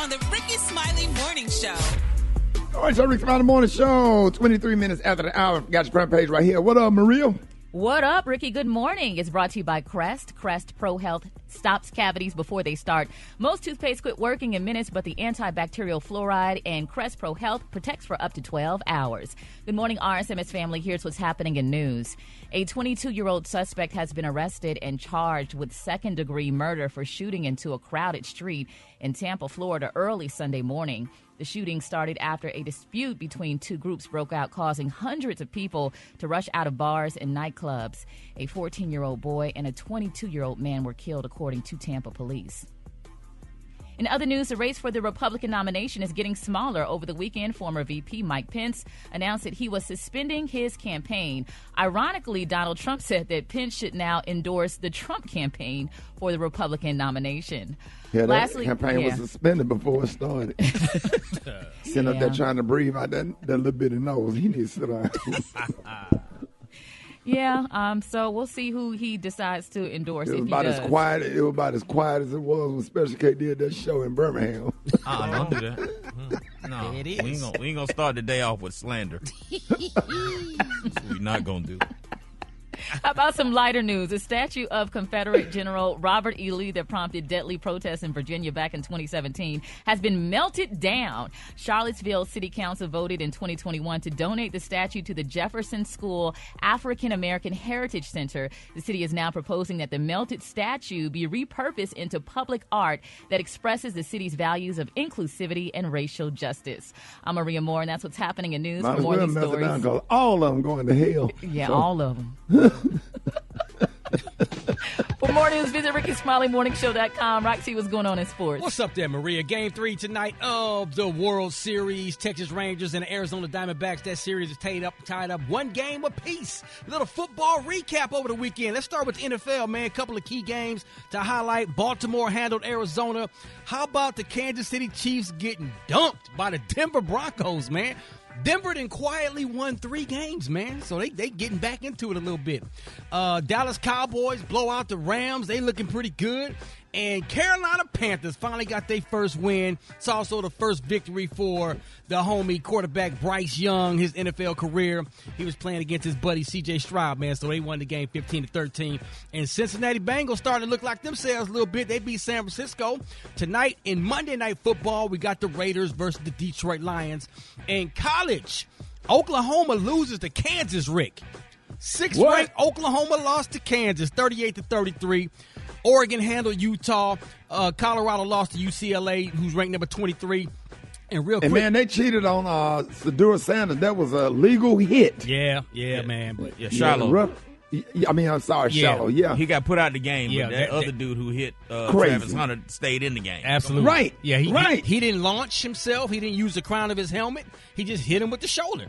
on the Rickey Smiley Morning Show. All right, so Rickey Smiley Morning Show, 23 minutes after the hour. Got your front page right here. What up, Maria? What up, Ricky? Good morning. It's brought to you by Crest. Crest Pro Health stops cavities before they start. Most toothpaste quit working in minutes, but the antibacterial fluoride and Crest Pro Health protects for up to 12 hours. Good morning, RSMS family. Here's what's happening in news. A 22-year-old suspect has been arrested and charged with second-degree murder for shooting into a crowded street in Tampa, Florida, early Sunday morning. The shooting started after a dispute between two groups broke out, causing hundreds of people to rush out of bars and nightclubs. A 14-year-old boy and a 22-year-old man were killed, according to Tampa police. In other news, the race for the Republican nomination is getting smaller. Over the weekend, former VP Mike Pence announced that he was suspending his campaign. Ironically, Donald Trump said that Pence should now endorse the Trump campaign for the Republican nomination. Yeah, that campaign was suspended before it started. Sitting up there trying to breathe out that little bit of nose. He needs to sit down. So we'll see who he decides to endorse. It was about as quiet as it was when Special K did that show in Birmingham. Don't do that. No, it is. We ain't gonna start the day off with slander. We're not gonna do. How about some lighter news? A statue of Confederate General Robert E. Lee that prompted deadly protests in Virginia back in 2017 has been melted down. Charlottesville City Council voted in 2021 to donate the statue to the Jefferson School African American Heritage Center. The city is now proposing that the melted statue be repurposed into public art that expresses the city's values of inclusivity and racial justice. I'm Maria Moore, and that's what's happening in news. Might For more as well news melt it stories, down, 'cause all of them going to hell. Yeah, all of them. For more news, visit RickySmileyMorningShow.com. Roxy, what's going on in sports? What's up there, Maria? Game 3 tonight of the World Series. Texas Rangers and Arizona Diamondbacks. That series is tied up one game apiece. A little football recap over the weekend. Let's start with the NFL, man. A couple of key games to highlight. Baltimore handled Arizona. How about the Kansas City Chiefs getting dumped by the Denver Broncos, man? Denver then quietly won 3 games, man. So they getting back into it a little bit. Dallas Cowboys blow out the Rams. They looking pretty good. And Carolina Panthers finally got their first win. It's also the first victory for the homie quarterback Bryce Young, his NFL career. He was playing against his buddy C.J. Stroud, man. So they won the game 15-13. And Cincinnati Bengals starting to look like themselves a little bit. They beat San Francisco. Tonight in Monday Night Football, we got the Raiders versus the Detroit Lions. In college, Oklahoma loses to Kansas, Rick. 6th-ranked Oklahoma lost to Kansas, 38-33. Oregon handled Utah. Colorado lost to UCLA, who's ranked number 23. And real quick, man, they cheated on Sadura Sanders. That was a legal hit. Yeah, man. But Shiloh. Shiloh. Yeah, he got put out of the game. Yeah, but that other dude who hit crazy. Travis Hunter stayed in the game. Absolutely. Right. Yeah, he didn't launch himself. He didn't use the crown of his helmet. He just hit him with the shoulder.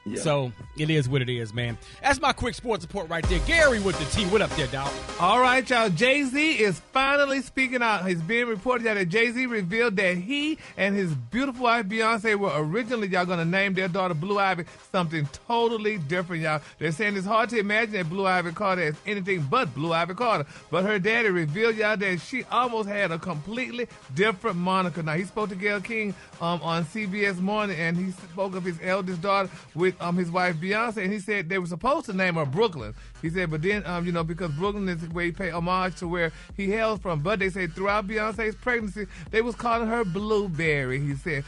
Yeah. So it is what it is, man. That's my quick sports report right there. Gary with the T. What up there, dog? All right, y'all. Jay-Z is finally speaking out. It's being reported that Jay-Z revealed that he and his beautiful wife, Beyonce, were originally, y'all, going to name their daughter Blue Ivy something totally different, y'all. They're saying it's hard to imagine that Blue Ivy Carter is anything but Blue Ivy Carter. But her daddy revealed, y'all, that she almost had a completely different moniker. Now, he spoke to Gayle King on CBS Morning, and he spoke of his eldest daughter with his wife Beyonce, and he said they were supposed to name her Brooklyn. He said, but then, because Brooklyn is where he paid homage to where he hails from. But they said throughout Beyonce's pregnancy, they was calling her Blueberry. He said,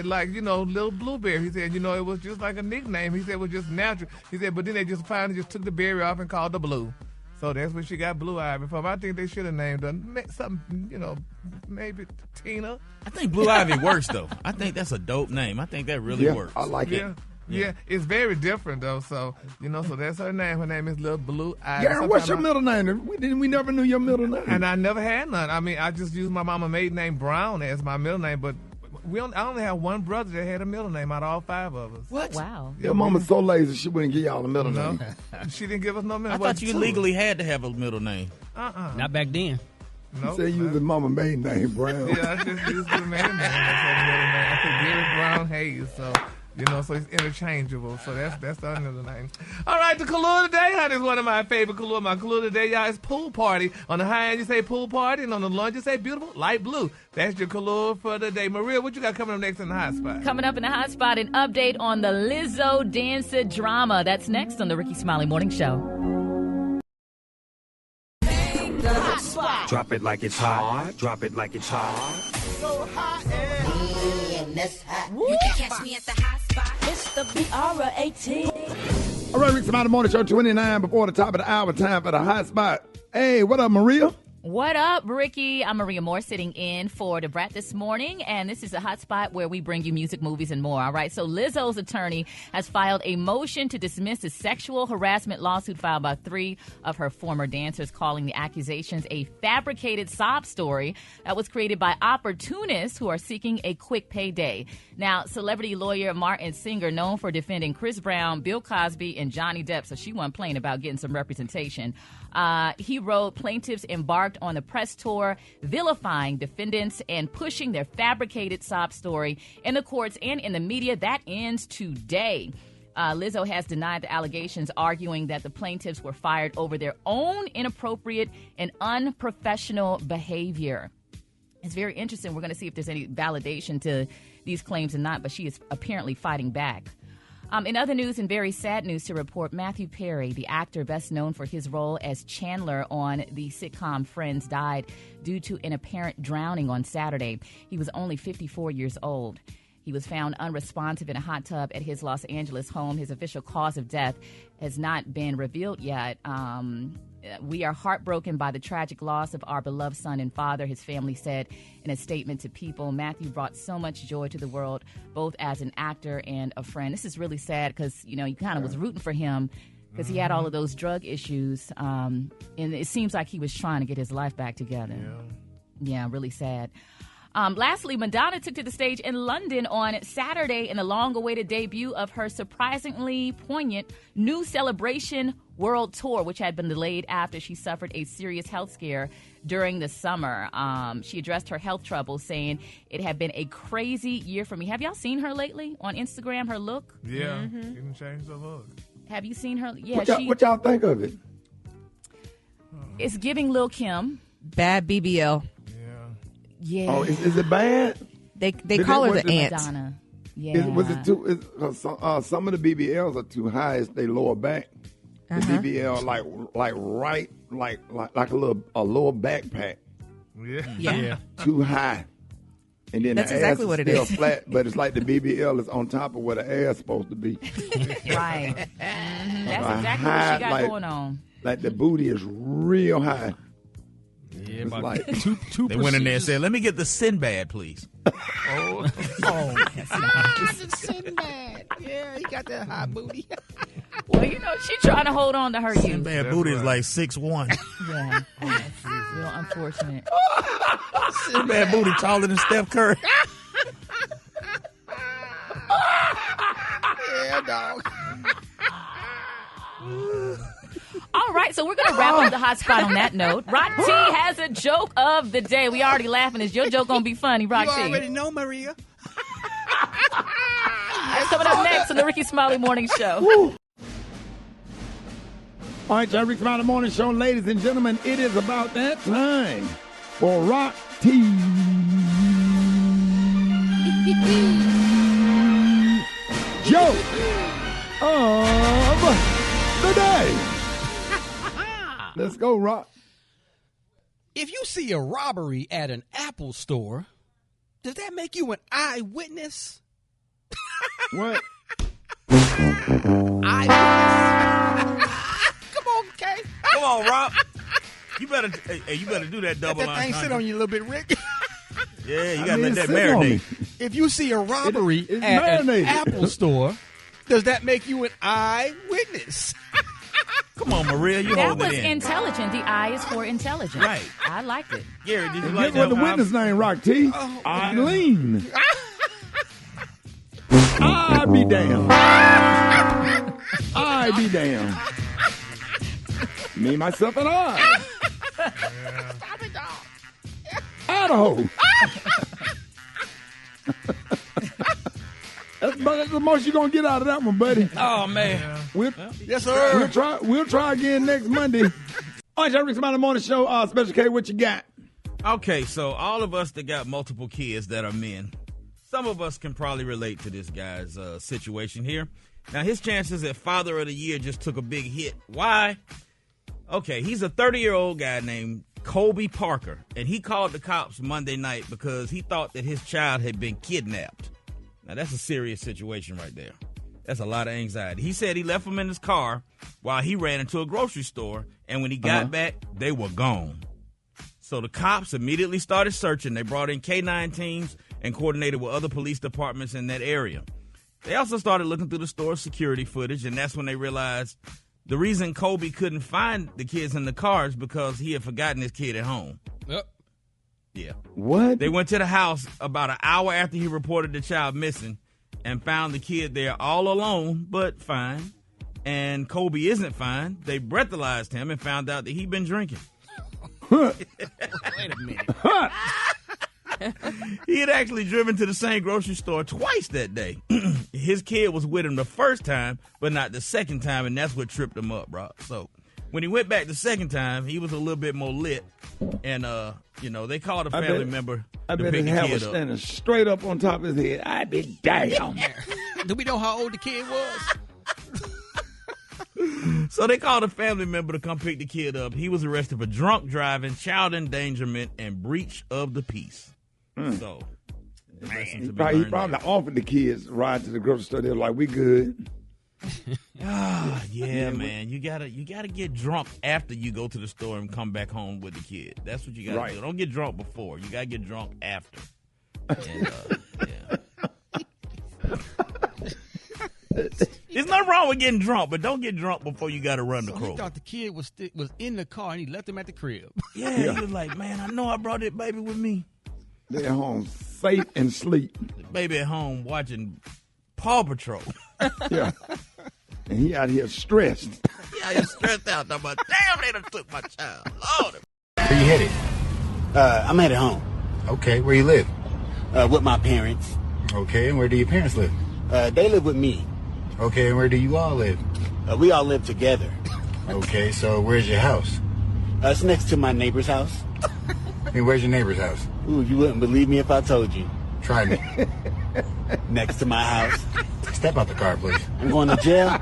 like, little Blueberry. He said, it was just like a nickname. He said it was just natural. He said, but then they just finally just took the berry off and called her Blue. So that's where she got Blue Ivy from. I think they should have named her something, maybe Tina. I think Blue Ivy works, though. I think that's a dope name. I think that really works. I like it. Yeah, it's very different, though. So, so that's her name. Her name is Little Blue Ivy. Gary, what's your middle name? We never knew your middle name. And I never had none. I mean, I just used my mama maiden name Brown as my middle name, but I only have one brother that had a middle name out of all 5 of us. What? Wow. Your mama's so lazy she wouldn't give y'all a middle name. She didn't give us no middle name. I thought you legally had to have a middle name. Not back then. Nope. You said you used the mama maiden name, Brown. Yeah, I just used the maiden name. I said Gary Brown Hayes, so... So it's interchangeable. So that's the other name. All right, the Kahlua today, honey, is one of my favorite Kahlua. My Kahlua today, y'all, is pool party. On the high end, you say pool party, and on the low end, you say beautiful light blue. That's your Kahlua for the day. Maria, what you got coming up next in the hot spot? Coming up in the hot spot, an update on the Lizzo dancer drama. That's next on the Rickey Smiley Morning Show. Drop it like it's hot. Drop it like it's hot. So hot and that's hot. You can catch me at the hot spot. It's the BR18. All right, Rickey Smiley Morning Show, 29 before the top of the hour. Time for the hot spot. Hey, what up, Maria? What up, Ricky? I'm Maria Moore sitting in for DeBrat this morning, and this is a hot spot where we bring you music, movies, and more, all right? So Lizzo's attorney has filed a motion to dismiss a sexual harassment lawsuit filed by 3 of her former dancers, calling the accusations a fabricated sob story that was created by opportunists who are seeking a quick payday. Now, celebrity lawyer Martin Singer, known for defending Chris Brown, Bill Cosby, and Johnny Depp, so she wasn't playing about getting some representation. He wrote, plaintiffs embarked on the press tour, vilifying defendants and pushing their fabricated sob story in the courts and in the media. That ends today. Lizzo has denied the allegations, arguing that the plaintiffs were fired over their own inappropriate and unprofessional behavior. It's very interesting. We're going to see if there's any validation to these claims or not, but she is apparently fighting back. In other news and very sad news to report, Matthew Perry, the actor best known for his role as Chandler on the sitcom Friends, died due to an apparent drowning on Saturday. He was only 54 years old. He was found unresponsive in a hot tub at his Los Angeles home. His official cause of death has not been revealed yet. We are heartbroken by the tragic loss of our beloved son and father, his family said in a statement to People. Matthew brought so much joy to the world, both as an actor and a friend. This is really sad because, you kind of was rooting for him because he had all of those drug issues. And it seems like he was trying to get his life back together. Yeah, really sad. Lastly, Madonna took to the stage in London on Saturday in the long-awaited debut of her surprisingly poignant new Celebration World Tour, which had been delayed after she suffered a serious health scare during the summer. She addressed her health troubles, saying, "It had been a crazy year for me." Have y'all seen her lately on Instagram, her look? Yeah, she didn't change the look. Have you seen her? Yeah, What y'all think of it? It's giving Lil' Kim. Bad BBL. Yeah. Oh, is it bad? They call her the ant. Madonna. Yeah. Was it too? Some of the BBLs are too high. It's their lower back. The BBL like a lower backpack. Yeah. Too high. And then That's the exactly ass what is it still is. flat, but it's like the BBL is on top of where the ass is supposed to be. Right. That's exactly what she got going on. Like the booty is real high. Yeah, It's about like two They went in there and said, "Let me get the Sinbad, please." Sinbad. Yeah, he got that high booty. Well, she's trying to hold on to her youth. Sinbad booty is like 6'1". Yeah. It's real unfortunate. Sinbad booty taller than Steph Curry. Yeah, dog. All right, so we're going to wrap up the hot spot on that note. Rock T has a joke of the day. We already laughing. Is your joke going to be funny, Rock You T? already know, Maria. That's coming up next on the Rickey Smiley Morning Show. All right, y'all, Rickey Smiley Morning Show, ladies and gentlemen, it is about that time for Rock T. Joke of the day. Let's go, Rock. If you see a robbery at an Apple store, does that make you an eyewitness? What? Eyewitness. Come on, Kay. Come on, Rob. You better do that double Let line. that thing sit on you a little bit, Rick. Yeah, you gotta let that sit on me. marinate. If you see a robbery It's at an marinated. Apple store, does that make you an eyewitness? Come on, Maria, you That hold was it in. intelligent. The I is for intelligent. Right. I liked it. Gary, did you Get like what the that? witness name, Rock T. Eileen. I be damned. I be damned. Me, myself, and I. Idaho. Let's but that's the most you're gonna get out of that one, buddy. Oh man. Yes, sir. We'll try again next Monday. All right, Rickey Smiley Morning Show. Special K, what you got? Okay, so all of us that got multiple kids that are men, some of us can probably relate to this guy's situation here. Now, his chances at Father of the Year just took a big hit. Why? Okay, he's a 30-year-old guy named Colby Parker, and he called the cops Monday night because he thought that his child had been kidnapped. Now, that's a serious situation right there. That's a lot of anxiety. He said he left him in his car while he ran into a grocery store, and when he got back, they were gone. So the cops immediately started searching. They brought in K-9 teams and coordinated with other police departments in that area. They also started looking through the store's security footage, and that's when they realized the reason Colby couldn't find the kids in the car is because he had forgotten his kid at home. Yep. Yeah. What? They went to the house about an hour after he reported the child missing and found the kid there all alone, but fine. And Colby isn't fine. They breathalyzed him and found out that he'd been drinking. Wait a minute. He had actually driven to the same grocery store twice that day. His kid was with him the first time, but not the second time, and that's what tripped him up, bro. So when he went back the second time, he was a little bit more lit, and they called a family member I to bet pick his the hair kid was up. standing straight up on top of his head. I'd be damn. Do we know how old the kid was? So they called a family member to come pick the kid up. He was arrested for drunk driving, child endangerment, and breach of the peace. So, He probably offered the kids a ride to the grocery store. They were like, "We good." Yeah, man. You gotta get drunk after you go to the store and come back home with the kid. That's what you gotta do. Don't get drunk before. You gotta get drunk after. And, There's nothing wrong with getting drunk, but don't get drunk before you got to run the He Kroger. thought the kid was in the car and he left him at the crib. Yeah, he was like, man, I know I brought that baby with me. They're at home safe and sleep. The baby at home watching Paw Patrol. Yeah. And he out here stressed. Yeah, he's stressed out. Talking about, damn, they done took my child. Lord. Where you headed? I'm headed home. Okay, where you live? With my parents. Okay, and where do your parents live? They live with me. Okay, and where do you all live? We all live together. Okay, so where's your house? It's next to my neighbor's house. And where's your neighbor's house? Ooh, you wouldn't believe me if I told you. Try me. Next to my house. Step out the car, please. I'm going to jail?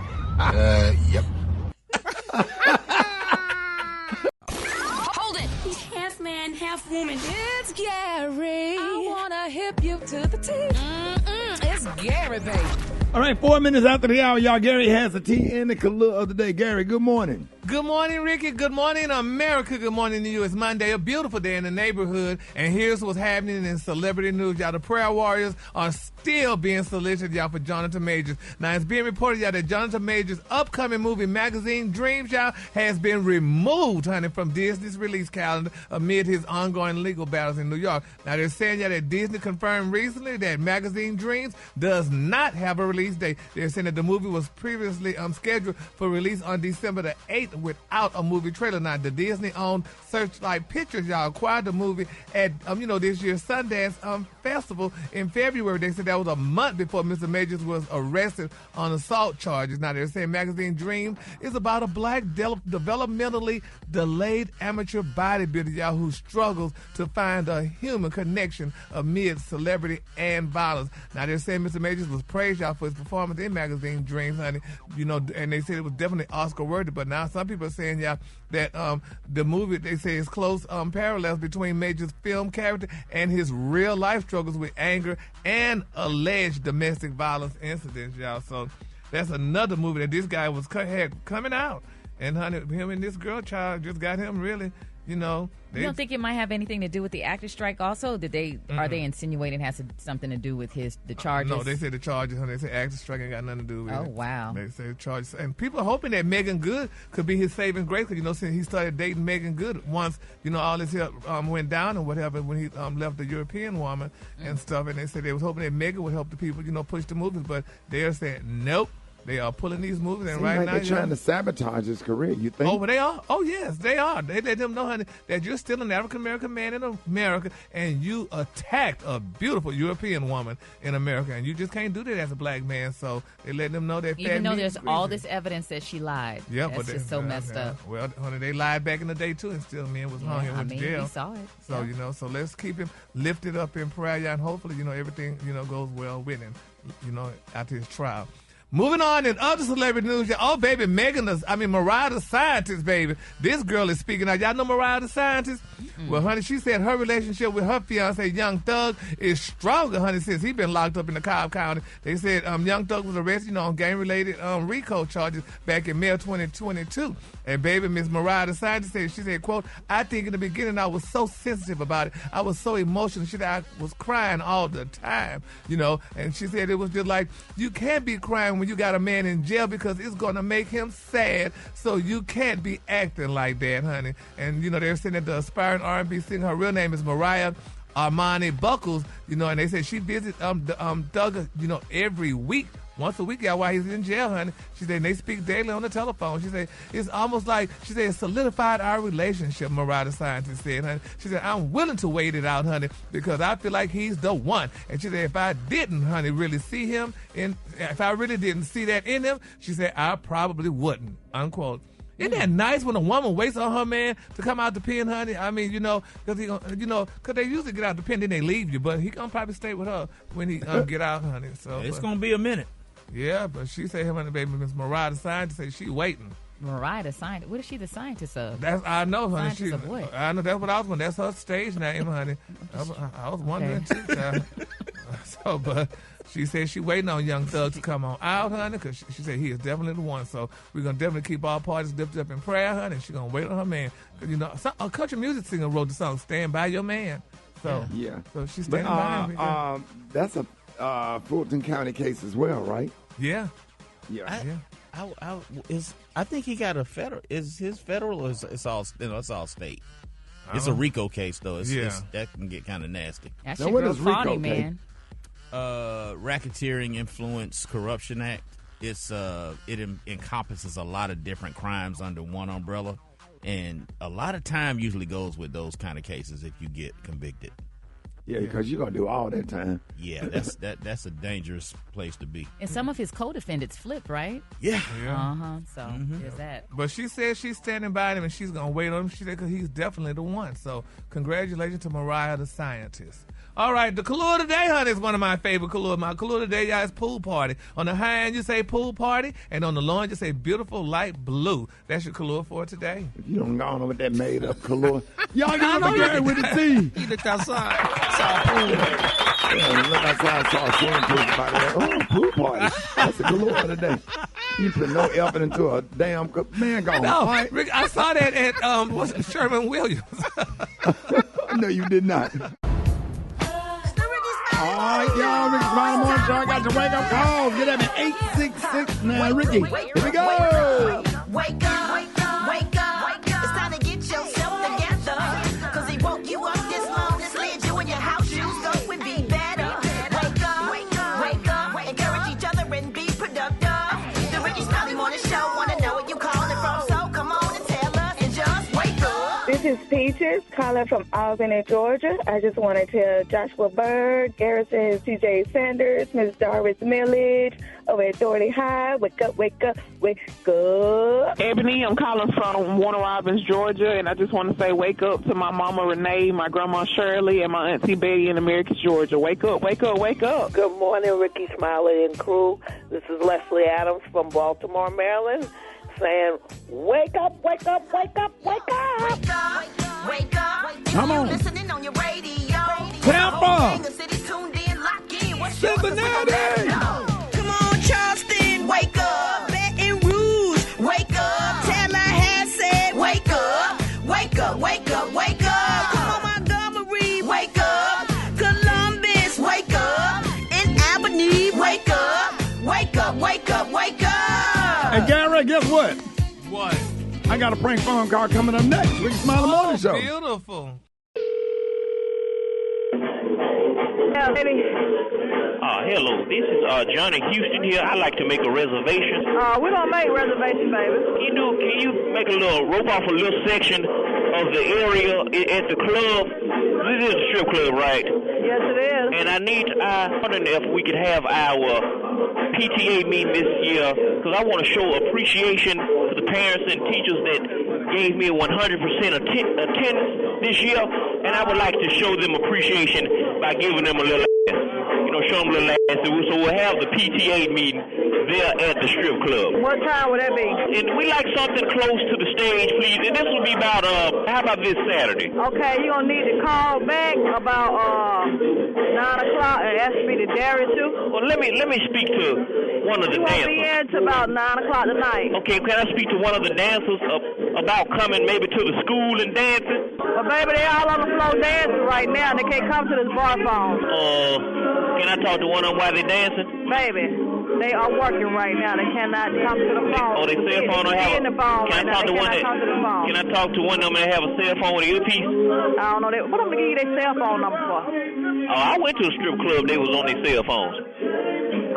Yep. Hold it. He's half man, half woman. It's Gary. I wanna hip you to the teeth. It's Gary, baby. All right, 4 minutes after the hour, y'all. Gary has a tea in the color of the day. Gary, good morning. Good morning, Ricky. Good morning, America. Good morning to you. It's Monday, a beautiful day in the neighborhood. And here's what's happening in celebrity news. Y'all, the prayer warriors are still being solicited, y'all, for Jonathan Majors. Now, it's being reported, y'all, that Jonathan Majors' upcoming movie, Magazine Dreams, y'all, has been removed, honey, from Disney's release calendar amid his ongoing legal battles in New York. Now, they're saying, y'all, that Disney confirmed recently that Magazine Dreams does not have a release date. They're saying that the movie was previously scheduled for release on December the 8th without a movie trailer. Now, the Disney-owned Searchlight Pictures, y'all, acquired the movie at, this year's Sundance Festival in February. They said that was a month before Mr. Majors was arrested on assault charges. Now, they're saying Magazine Dreams is about a black developmentally delayed amateur bodybuilder, y'all, who struggles to find a human connection amid celebrity and violence. Now, they're saying Mr. Majors was praised, y'all, for his performance in Magazine Dreams, honey. And they said it was definitely Oscar-worthy, but now some people are saying, y'all, that the movie, they say, is close parallels between Major's film character and his real-life struggles with anger and alleged domestic violence incidents, y'all. So that's another movie that this guy had coming out. And, honey, him and this girl child just got him really, you don't think it might have anything to do with the actor strike also? Are they insinuating it has something to do with the charges? No, they said the charges, honey. They said actor strike ain't got nothing to do with it. Oh, wow. They say the charges. And people are hoping that Megan Good could be his saving grace because, since he started dating Megan Good once, all this went down and whatever when he left the European woman and stuff. And they said they was hoping that Megan would help the people, push the movies. But they're saying, nope. They are pulling these movies, and Seems right like now they're trying to sabotage his career. You think? Oh, but they are. Oh, yes, they are. They let them know, honey, that you're still an African American man in America, and you attacked a beautiful European woman in America, and you just can't do that as a black man. So they let them know that. Even though there's all this evidence that she lied. Yeah, that's but just so messed up. Well, honey, they lied back in the day too, and still men was hung and went to jail. We saw it. So so let's keep him lifted up in prayer, and hopefully, everything goes well with him, after his trial. Moving on in other celebrity news, baby, Mariah the Scientist, baby. This girl is speaking out. Y'all know Mariah the Scientist? Mm-hmm. Well, honey, she said her relationship with her fiance, Young Thug, is stronger, honey, since he's been locked up in the Cobb County. They said Young Thug was arrested, on gang-related RICO charges back in May of 2022. And baby, Miss Mariah the Scientist said, she said, quote, I think in the beginning I was so sensitive about it. I was so emotional. She said I was crying all the time, and she said it was just like, you can't be crying when you got a man in jail because it's going to make him sad, so you can't be acting like that, honey. And, they're saying that the aspiring R&B singer, her real name is Mariah Armani Buckles, and they said she visits Thug, every week. Once a week, while he's in jail, honey. She said they speak daily on the telephone. She said it's almost like, she said, it solidified our relationship, Mariah the Scientist said, honey. She said, I'm willing to wait it out, honey, because I feel like he's the one. And she said, if I didn't, honey, really see him, if I really didn't see that in him, she said, I probably wouldn't, unquote. Isn't that nice when a woman waits on her man to come out the pen, honey? I mean, because they usually get out the pen, then they leave you, but he gonna probably stay with her when he get out, honey. So it's gonna be a minute. Yeah, but she said him and the baby, Miss Mariah the Scientist, say she waiting. Mariah the Scientist? What is she the scientist of? I know, honey. Scientist of what? I know, that's what I was wondering. That's her stage name, honey. I was wondering too, child. But she said she waiting on Young Thug to come on out, honey, because she said he is definitely the one. So we're going to definitely keep all parties lifted up in prayer, honey, and she's going to wait on her man. A country music singer wrote the song, Stand By Your Man. So, so she's standing by him. That's a Fulton County case as well, right? Yeah. I think he got a federal. Is his federal or it's all state? It's a RICO case though. That can get kind of nasty. That shit real funny, man. Racketeering, Influence, Corruption Act. It encompasses a lot of different crimes under one umbrella, and a lot of time usually goes with those kind of cases if you get convicted. Yeah, because you're going to do all that time. Yeah, that's a dangerous place to be. And some of his co-defendants flipped, right? Yeah. So there's that. But she said she's standing by him and she's going to wait on him. She said because he's definitely the one. So congratulations to Mariah the Scientist. All right, the color today, honey, is one of my favorite colors. My color today, y'all, is pool party. On the high end, you say pool party, and on the low end, you say beautiful light blue. That's your color for today. If you don't go on with that made-up color, y'all get on the game with the tea. He looked outside, saw a pool. Yeah, look outside, saw a swimming pool. Oh, pool party. That's the color today. You put no effort into a damn man gone. No, right? Rick, I saw that at Sherman Williams. No, you did not. All right, y'all, Rickey Smiley Morning Show. I got your wake-up call. Get at me, 866. Now, Ricky, here we go. Wake up, wake up, wake up. It's time to get yourself together. Because he woke you up this morning, slid you in your house shoes, so it would be better. Wake up, wake up, wake up. Encourage each other and be productive. The Rickey Smiley Morning Show. Want to know where you calling from, so come on and tell us and just wake up. This is Peaches calling from Albany, Georgia. I just want to tell Joshua Bird, Garrison, C.J. Sanders, Ms. Doris Millage over at Doherty High. Wake up, wake up, wake up. Ebony, I'm calling from Warner Robins, Georgia, and I just want to say wake up to my mama Renee, my grandma Shirley, and my auntie Betty in Americus, Georgia. Wake up, wake up, wake up. Good morning, Rickey Smiley and crew. This is Leslie Adams from Baltimore, Maryland, saying, wake up, wake up, wake up, wake up. Wake up, wake up. Come on. Listening on your radio. Tampa. The city tuned in, locked in. What's Cincinnati. Come on, Charleston. Wake up. Baton Rouge. Wake up. Tallahassee. Wake up. Wake up, wake up, wake up. Come on, Montgomery. Wake up. Columbus. Wake up. In Albany. Wake up. Wake up, wake up, wake up. And Gary, guess what? What? I got a prank phone call coming up next. Rickey Smiley Morning Show. Beautiful. Yeah, baby. Hello, this is Johnny Houston here. I'd like to make a reservation. We're going to make reservations, baby. Can you make a little, rope off a little section of the area at the club? This is a strip club, right? Yes, it is. And I wondering if we could have our PTA meeting this year, because I want to show appreciation to the parents and teachers that gave me 100% attendance this year, and I would like to show them appreciation by giving them a little show them a little ass. So we'll have the PTA meeting there at the strip club. What time would that be? And we like something close to the stage, please. And this will be about, how about this Saturday? Okay, you're going to need to call back about 9 o'clock and ask me to Darius too. Well, let me speak to one of the dancers. You won't be in till about 9 o'clock tonight. Okay, can I speak to one of the dancers about coming maybe to the school and dancing? Well, baby, they all on the floor dancing right now. They can't come to this bar phone. Can I talk to one of them while they're dancing? Baby, they are working right now. They cannot come to the phone. Oh, they cell phone don't have the phone Can I talk to one that? Can I talk to one of them that have a cell phone with an earpiece? I don't know. What I'm gonna give you their cell phone number for? Oh, I went to a strip club. They was on their cell phones.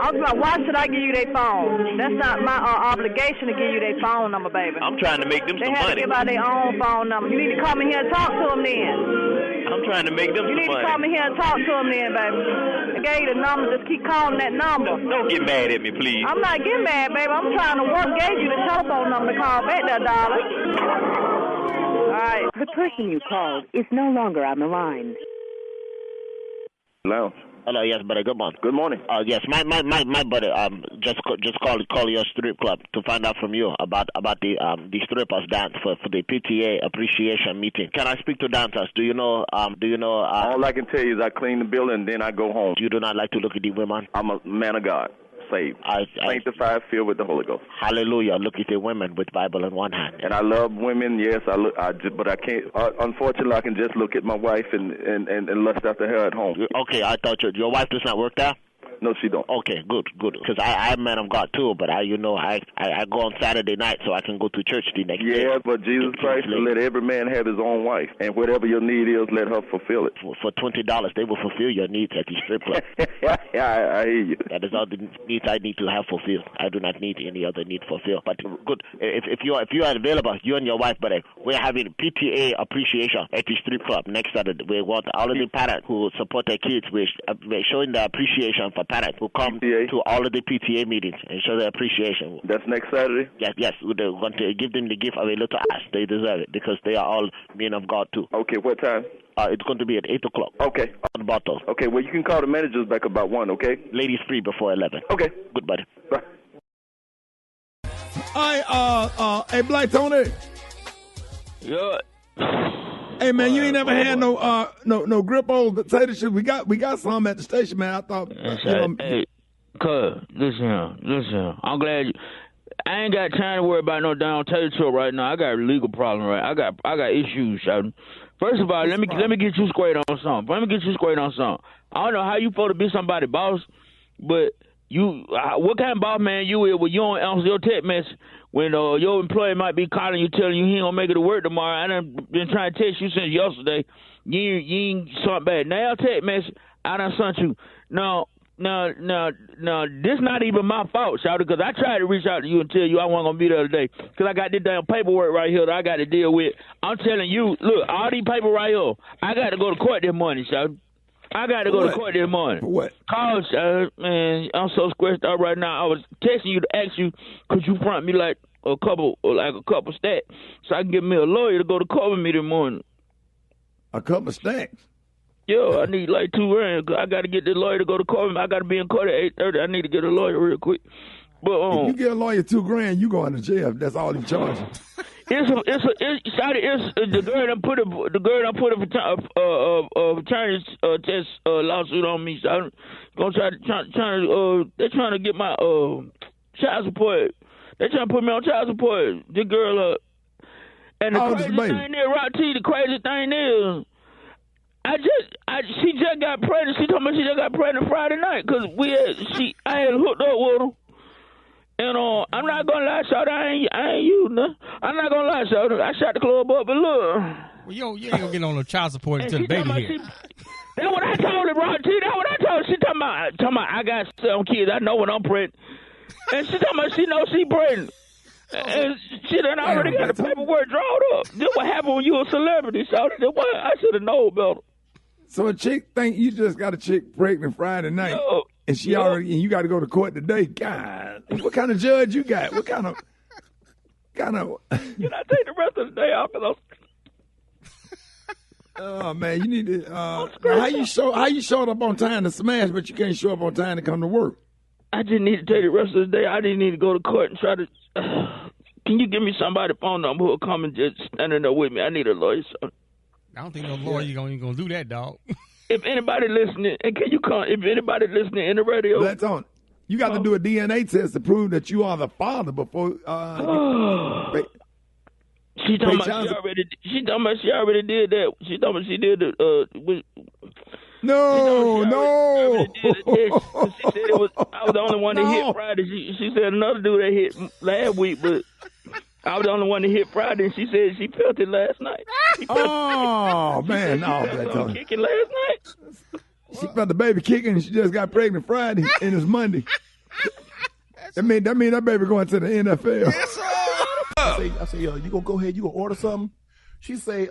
I was like, why should I give you their phone? That's not my obligation to give you their phone number, baby. I'm trying to make them some money. They have to give out their own phone number. You need to come in here and talk to them then. I'm trying to make them some money. You need to come in here and talk to them then, baby. I gave you the number. Just keep calling that number. Don't get mad at me, please. I'm not getting mad, baby. I'm trying to work. Gave you the telephone number to call back there, darling. All right. The person you called is no longer on the line. Hello. Hello, yes, buddy. Good morning. Good morning. Yes, my buddy just call your strip club to find out from you about the strippers dance for the PTA appreciation meeting. Can I speak to dancers? Do you know? All I can tell you is I clean the building and then I go home. You do not like to look at the women? I'm a man of God. Saved, sanctified, filled with the Holy Ghost. Hallelujah! Look at the women with Bible in one hand. And I love women, yes. But I can't. Unfortunately, I can just look at my wife and lust after her at home. Okay, I thought your wife does not work there. No, she don't. Okay, good. Because I'm a man of God too, but I go on Saturday night so I can go to church the next day. Yeah, but Jesus Christ will let every man have his own wife, and whatever your need is, let her fulfill it. For $20, they will fulfill your needs at the strip club. I hear you. That is all the needs I need to have fulfilled. I do not need any other need fulfilled. But good, if you are available, you and your wife, but we're having PTA appreciation at the strip club next Saturday. We want all of the parents who support their kids. We're showing the appreciation for parents who come to all of the PTA meetings and show their appreciation. That's next Saturday? Yes. We're going to give them the gift of a little ass. They deserve it because they are all men of God too. Okay, what time? It's going to be at 8 o'clock. Okay. On bottles. Okay, well, you can call the managers back about 1, okay? Ladies free before 11. Okay. Good, buddy. Bye. Hey, Black Tony. Yeah. Hey man, you ain't never had no grip on potato chips. We got some at the station, man. I thought. Hey, cuz, listen. I'm glad I ain't got time to worry about no damn potato chip right now. I got a legal problem, right? I got issues, Sheldon. First of all, let me get you straight on something. I don't know how you supposed to be somebody's boss, but you, what kind of boss man you is when you don't answer your text message when your employee might be calling you telling you he ain't gonna make it to work tomorrow. I done been trying to text you since yesterday. You ain't something bad. Now text message, I done sent you. No, this not even my fault, Shawty, because I tried to reach out to you and tell you I wasn't going to be there today because I got this damn paperwork right here that I got to deal with. I'm telling you, look, all these papers right here, I got to go to court this morning, Shawty. I got to go to court this morning. What? Cause, man, I'm so squished out right now. I was texting you to ask you, could you front me like a couple stacks so I can get me a lawyer to go to court with me this morning? A couple stacks? Yeah, I need like $2,000. I got to get the lawyer to go to court. I got to be in court at 8:30. I need to get a lawyer real quick. But if you get a lawyer $2,000, you going to jail. That's all he charges. It's the girl that put a attorney's test lawsuit on me. So I'm gonna they're trying to get my child support. They're trying to put me on child support. The girl and the crazy thing is, Rock T, the crazy thing is, she just got pregnant. She told me she just got pregnant Friday night because I had hooked up with her. And I'm not gonna lie, Shawty, I ain't you, nothing. I'm not gonna lie, Shawty. I shot the club up, but look. Well, you ain't gonna get on no child support until the baby here. That's what I told her, Ron T. That's what I told her. She talking about I got 7 kids. I know when I'm pregnant. And she talking about she knows she pregnant. And she done already got the paperwork drawn up. This what happened when you a celebrity, shouted. I should have known better. So a chick think you just got a chick pregnant Friday night, and she already, and you got to go to court today. God, what kind of judge you got? What kind of? Can I take the rest of the day off? Oh man, you need to. How you showed up on time to smash, but you can't show up on time to come to work? I just need to take the rest of the day. I didn't need to go to court and try to. Can you give me somebody's phone number who'll come and just standing there with me? I need a lawyer. So. I don't think no lawyer gonna do that, dog. If anybody listening, and can you come? If anybody listening in the radio, that's on. You got to do a DNA test to prove that you are the father before. She talking about she already did that. She talking about she did the. No. She said I was the only one that hit Friday. She said another dude that hit last week, but I was the only one that hit Friday, and she said she felt it last night. Oh man, no, kicking last night. She felt the baby kicking, and she just got pregnant Friday, and it's Monday. That mean that baby going to the NFL. Yes, I say, you gonna go ahead? You gonna order something? She say,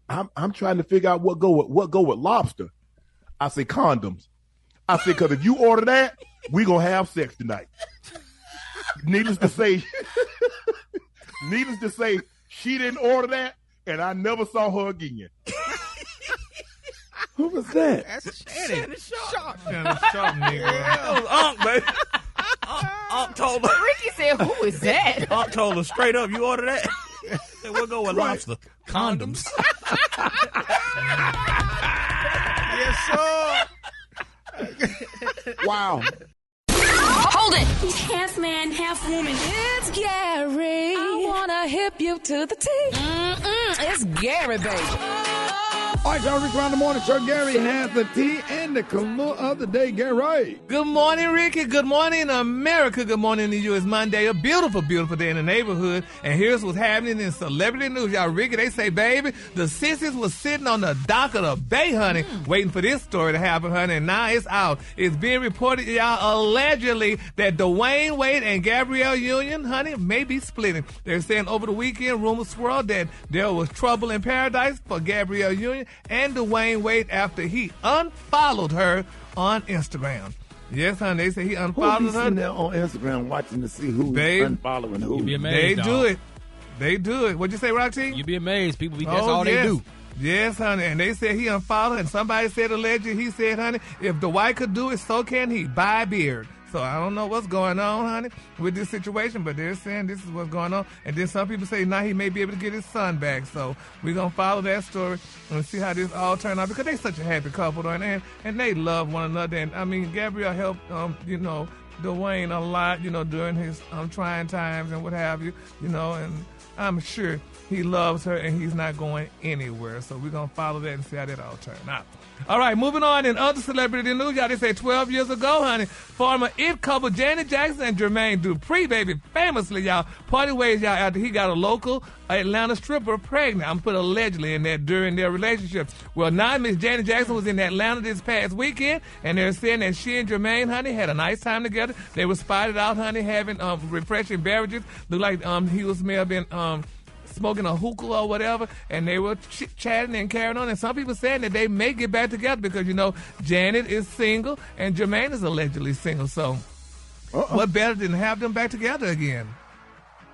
I'm trying to figure out what go with lobster. I say condoms. I say because if you order that, we gonna have sex tonight. Needless to say, she didn't order that, and I never saw her again. Who was that? That's Shannon Sharp. Shannon Sharp, nigga. That was Unc, baby. Unc told her. Ricky said, "Who is that?" Unc told her straight up, "You order that." We'll go with lobster. Condoms. Yes, sir. Wow. Hold it! He's half man, half woman. It's Gary. I wanna hip you to the T. It's Gary, baby. All right, y'all, Rick around the morning show. Gary has the tea and the color of the day. Gary. Good morning, Ricky. Good morning, America. Good morning to you. It's Monday, a beautiful, beautiful day in the neighborhood. And here's what's happening in celebrity news. Y'all, Ricky, they say, baby, the sissies was sitting on the dock of the bay, honey, waiting for this story to happen, honey. And now it's out. It's being reported, y'all, allegedly that Dwayne Wade and Gabrielle Union, honey, may be splitting. They're saying over the weekend, rumors swirled that there was trouble in paradise for Gabrielle Union and Dwayne Wade after he unfollowed her on Instagram. Yes, honey, they say he unfollowed her. There on Instagram watching to see who's unfollowing who. You'd be amazed, They do it. What'd you say, Roxy? You'd be amazed. People, that's all they do. Yes, honey, and they said he unfollowed, and somebody said allegedly, he said, honey, if Dwight could do it, so can he. Buy a beard. So I don't know what's going on, honey, with this situation, but they're saying this is what's going on. And then some people say now he may be able to get his son back. So we're going to follow that story and see how this all turned out because they're such a happy couple, and they love one another. And, I mean, Gabrielle helped, Dwayne a lot, during his trying times and what have you, and I'm sure he loves her and he's not going anywhere. So we're going to follow that and see how that all turned out. All right, moving on in other celebrity news, y'all, they say 12 years ago, honey, former It couple Janet Jackson and Jermaine Dupri, baby, famously, y'all, party ways, y'all, after he got a local Atlanta stripper pregnant. I'm put allegedly in there during their relationship. Well, now Miss Janet Jackson was in Atlanta this past weekend, and they're saying that she and Jermaine, honey, had a nice time together. They were spotted out, honey, having refreshing beverages. Looked like he may have been smoking a hookah or whatever, and they were chatting and carrying on. And some people saying that they may get back together because, Janet is single and Jermaine is allegedly single. So what better than have them back together again?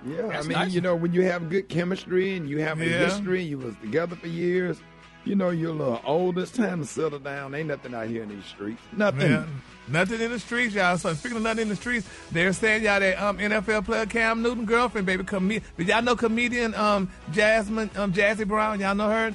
Yeah, That's I mean, nice. when you have good chemistry and you have a history and you was together for years, you're a little old. It's time to settle down. Ain't nothing out here in these streets. Nothing. Yeah, nothing in the streets, y'all. So speaking of nothing in the streets, they're saying, y'all, that NFL player Cam Newton girlfriend, baby, did y'all know comedian Jazzy Brown? Y'all know her?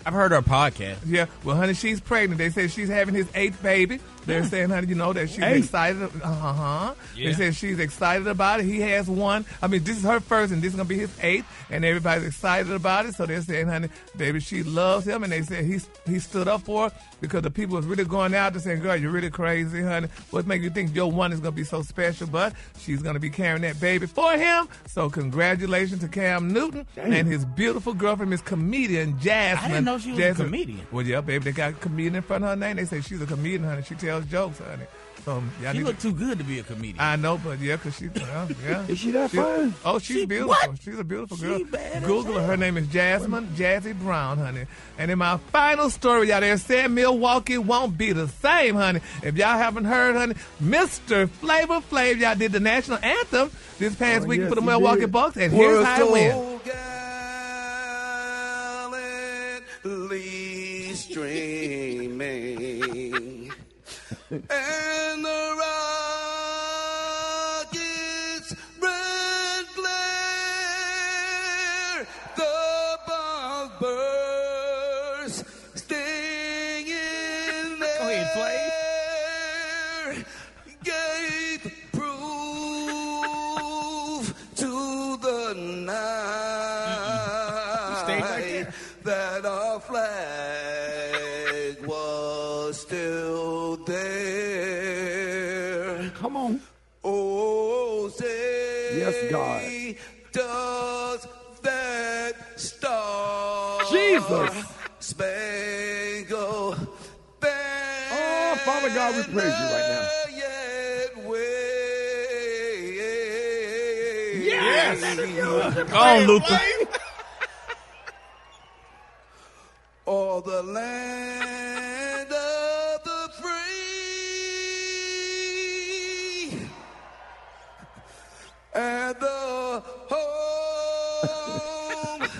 I've heard her podcast. Yeah, well, honey, she's pregnant. They say she's having his 8th baby. They're saying, honey, that she's excited. Yeah. They said she's excited about it. He has one. I mean, this is her first, and this is going to be his 8th, and everybody's excited about it. So they're saying, honey, baby, she loves him, and they said he stood up for her because the people was really going out to saying, girl, you're really crazy, honey. What makes you think your one is going to be so special? But she's going to be carrying that baby for him. So congratulations to Cam Newton and his beautiful girlfriend, Miss Comedian Jasmine. I didn't know she was a comedian. Well, yeah, baby, they got a comedian in front of her name. They say she's a comedian, honey. She tells jokes, honey. So She look too good to be a comedian. I know, but yeah, because she's, yeah. Is she that fine? Oh, she's beautiful. What? She's a beautiful girl. She bad Google her. Her name is Jasmine Jazzy Brown, honey. And in my final story, y'all, they said Milwaukee won't be the same, honey. If y'all haven't heard, honey, Mr. Flavor Flav, y'all did the national anthem this past week for the Milwaukee Bucks, and here's how it went. Streaming and the rockets red glare, the bomb burst, stinging there. Go ahead, Flav. Gave proof to the night that our flag was still there. Come on. Oh, say, yes, God. Does that star Jesus spangled banner? Oh, Father God, we praise you right now. Yes. Go on, Luther. Or the land of the free and the home of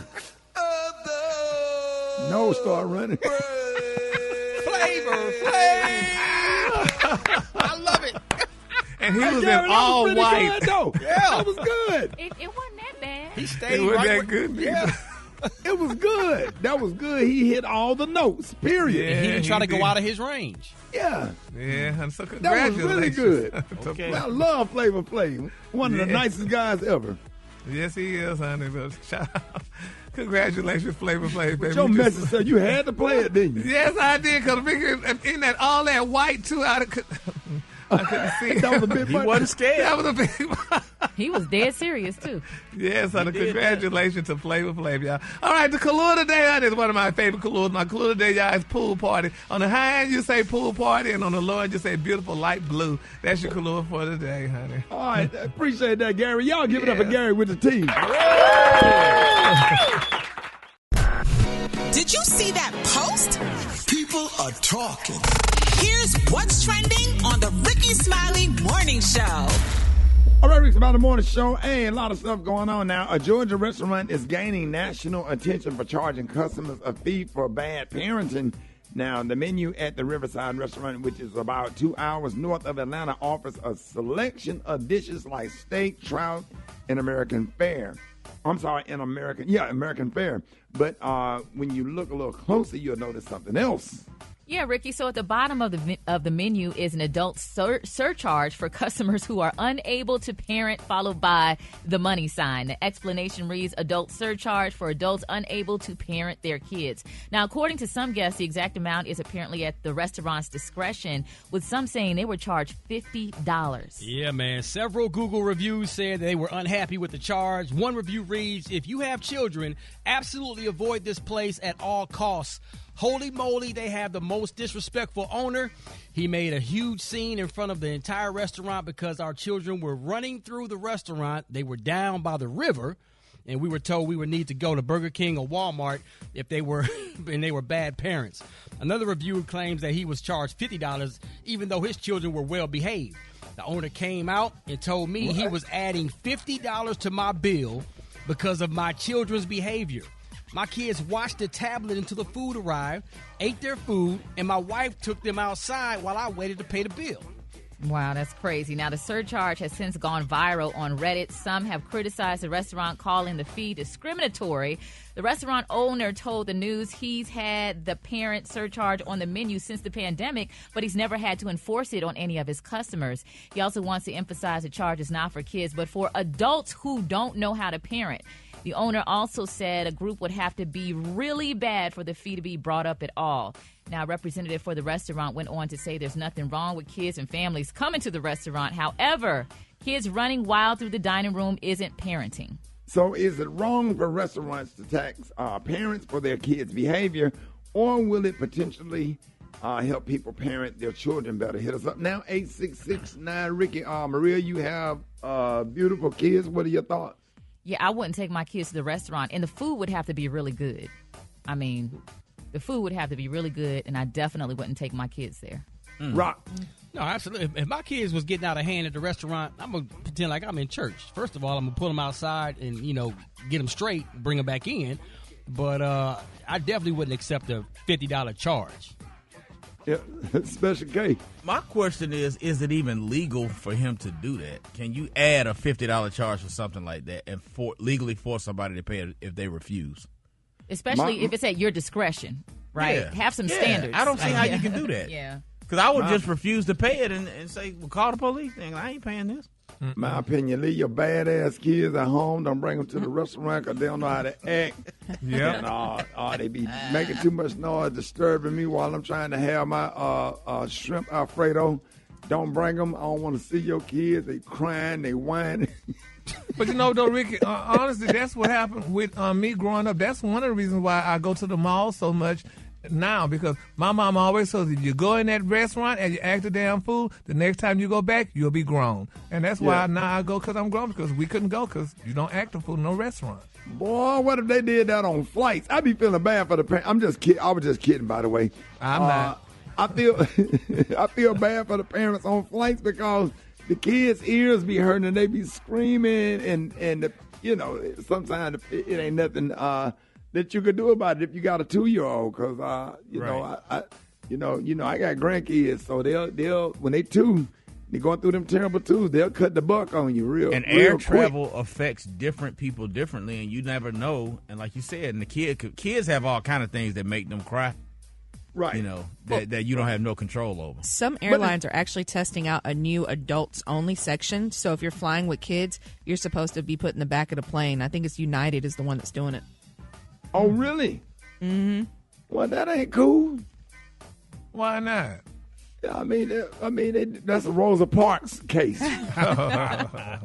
the No, start running. Flavor Flav. I love it. And he was in all white. Yeah, that was good. It wasn't that bad. He stayed It wasn't right that where- good. Yeah. It was good. That was good. He hit all the notes, period. Yeah. He didn't try to did. go out of his range. Yeah. Yeah, and so That was congratulations. really good. Okay. I love Flavor Flav. One of the Yeah. nicest guys ever. Yes, he is, honey. But shout out. Congratulations, Flavor Flav, baby. Your You just- message said you had to play it, didn't you? Yes, I did. Because in that all that white too, I couldn't see. That was a bit He funny. wasn't scared. That was a big. He was dead serious, too. Yes, honey. did Congratulations to Flavor Flav, y'all. All right, the Kahlua today, honey, is one of my favorite Kahluas. My Kahlua today, y'all, is pool party. On the high end, you say pool party, and on the low end, you say beautiful light blue. That's your Kahlua for today, honey. All right, appreciate that, Gary. Y'all give it up for Gary with the team. Did you see that post? People are talking. Here's what's trending on the Rickey Smiley Morning Show. All right, Rick's about the morning show. Hey, a lot of stuff going on now. A Georgia restaurant is gaining national attention for charging customers a fee for bad parenting. Now, the menu at the Riverside restaurant, which is about 2 hours north of Atlanta, offers a selection of dishes like steak, trout, and American fare. I'm sorry, American fare. But when you look a little closer, you'll notice something else. Yeah, Ricky. So at the bottom of the menu is an adult surcharge for customers who are unable to parent, followed by the money sign. The explanation reads, adult surcharge for adults unable to parent their kids. Now, according to some guests, the exact amount is apparently at the restaurant's discretion, with some saying they were charged $50. Yeah, man. Several Google reviews said they were unhappy with the charge. One review reads, if you have children, absolutely avoid this place at all costs. Holy moly, they have the most disrespectful owner. He made a huge scene in front of the entire restaurant because our children were running through the restaurant. They were down by the river, and we were told we would need to go to Burger King or Walmart if they were and they were bad parents. Another reviewer claims that he was charged $50 even though his children were well behaved. The owner came out and told me he was adding $50 to my bill because of my children's behavior. My kids watched the tablet until the food arrived, ate their food, and my wife took them outside while I waited to pay the bill. Wow, that's crazy. Now, the surcharge has since gone viral on Reddit. Some have criticized the restaurant, calling the fee discriminatory. The restaurant owner told the news he's had the parent surcharge on the menu since the pandemic, but he's never had to enforce it on any of his customers. He also wants to emphasize the charge is not for kids, but for adults who don't know how to parent. The owner also said a group would have to be really bad for the fee to be brought up at all. Now, a representative for the restaurant went on to say there's nothing wrong with kids and families coming to the restaurant. However, kids running wild through the dining room isn't parenting. So is it wrong for restaurants to tax parents for their kids' behavior, or will it potentially help people parent their children better? Hit us up now, 8669 Ricky. Maria, you have beautiful kids. What are your thoughts? Yeah, I wouldn't take my kids to the restaurant, and the food would have to be really good. I mean, the food would have to be really good, and I definitely wouldn't take my kids there. Rock. No, absolutely. If my kids was getting out of hand at the restaurant, I'm going to pretend like I'm in church. First of all, I'm going to pull them outside and, get them straight, bring them back in. But I definitely wouldn't accept a $50 charge. Yeah, special case. My question is it even legal for him to do that? Can you add a $50 charge for something like that and legally force somebody to pay it if they refuse? Especially if it's at your discretion, right? Yeah. Have some standards. I don't see how you can do that. Yeah. Because I would just refuse to pay it and say, well, call the police. I ain't paying this. My opinion, leave your badass kids at home. Don't bring them to the restaurant because they don't know how to act. Yeah. And they be making too much noise, disturbing me while I'm trying to have my shrimp Alfredo. Don't bring them. I don't want to see your kids. They crying, they whining. But though, Ricky, honestly, that's what happened with me growing up. That's one of the reasons why I go to the mall so much now, because my mom always says if you go in that restaurant and you act a damn fool, the next time you go back, you'll be grown. And that's why now I go because I'm grown, because we couldn't go because you don't act a fool in no restaurant. Boy, what if they did that on flights? I'd be feeling bad for the parents. I'm just kidding. I was just kidding, by the way. I'm not. I feel bad for the parents on flights because the kids' ears be hurting and they be screaming and sometimes it ain't nothing that you could do about it if you got a 2-year-old. Because I got grandkids, so they'll when they 2, they're going through them terrible 2s. They'll cut the buck on you real. And real air quick. travel affects different people differently, and you never know. And like you said, and the kids have all kind of things that make them cry. Right. That you don't have no control over. Some airlines are actually testing out a new adults-only section. So if you're flying with kids, you're supposed to be put in the back of the plane. I think it's United is the one that's doing it. Oh, really? Mm-hmm. Well, that ain't cool. Why not? I mean, that's a Rosa Parks case. That's a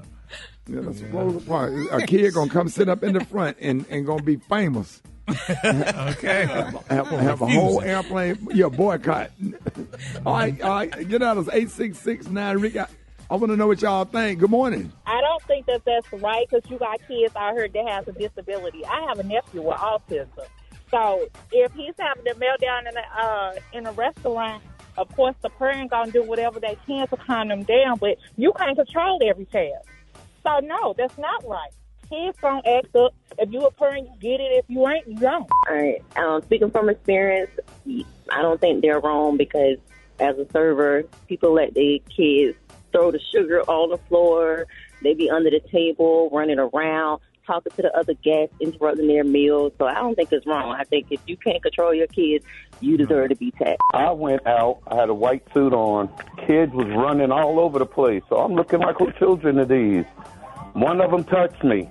Rosa Parks. A kid gonna come sit up in the front and gonna be famous. Okay. Have a whole airplane. Boycott. All right. Get out of 8669 Rick. I want to know what y'all think. Good morning. I don't think that that's right because you got kids out here that has a disability. I have a nephew with autism. So if he's having a meltdown in a restaurant, of course the parent going to do whatever they can to calm them down, but you can't control every child. So, no, that's not right. Kids going to act up. If you a parent, you get it. If you ain't, you don't. All right. Speaking from experience, I don't think they're wrong because as a server, people let their kids throw the sugar on the floor. They be under the table, running around, talking to the other guests, interrupting their meals. So I don't think it's wrong. I think if you can't control your kids, you deserve to be taxed. I went out. I had a white suit on. Kids was running all over the place. So I'm looking like, who children are these? One of them touched me.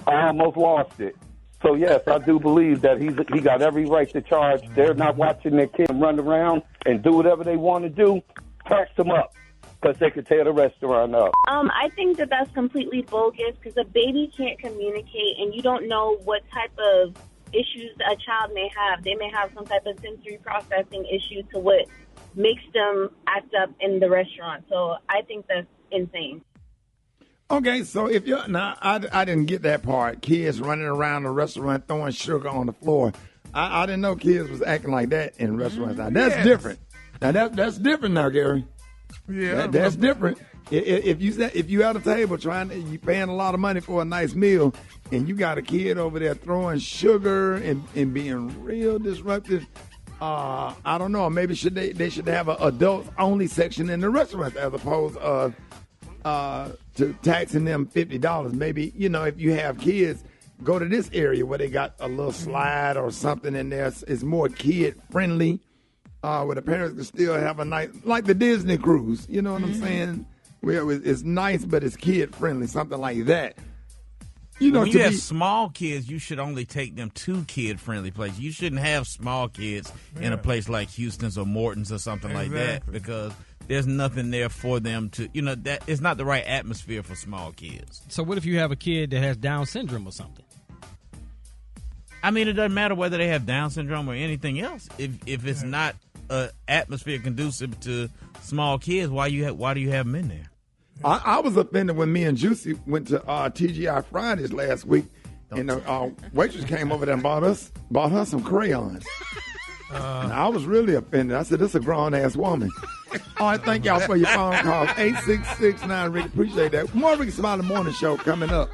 I almost lost it. So, yes, I do believe that he got every right to charge. They're not watching their kids run around and do whatever they want to do. Tax them up because they could tear the restaurant up. I think that that's completely bogus because a baby can't communicate and you don't know what type of issues a child may have. They may have some type of sensory processing issue to what makes them act up in the restaurant. So I think that's insane. Okay, so if you're now, I didn't get that part. Kids running around the restaurant throwing sugar on the floor. I didn't know kids was acting like that in restaurants. Now that's different. Now that's different now, Gary. Yeah, that's different. If you at a table you paying a lot of money for a nice meal, and you got a kid over there throwing sugar and being real disruptive. I don't know. Maybe they should have an adults only section in the restaurants as opposed to taxing them $50. Maybe, if you have kids, go to this area where they got a little slide or something in there. It's more kid friendly, where the parents can still have a nice, like the Disney cruise. You know what I'm saying? Where it's nice, but it's kid friendly, something like that. When you have small kids, you should only take them to kid-friendly places. You shouldn't have small kids in a place like Houston's or Morton's or something like that, because there's nothing there for them to, that it's not the right atmosphere for small kids. So what if you have a kid that has Down syndrome or something? I mean, it doesn't matter whether they have Down syndrome or anything else. If it's not an atmosphere conducive to small kids, why do you have them in there? I was offended when me and Juicy went to TGI Fridays last week, and the waitress came over there and bought her some crayons. And I was really offended. I said, "This is a grown-ass woman." All right, thank y'all for your phone calls. 866-9-RICK. Appreciate that. More Rickey Smiley Morning Show coming up.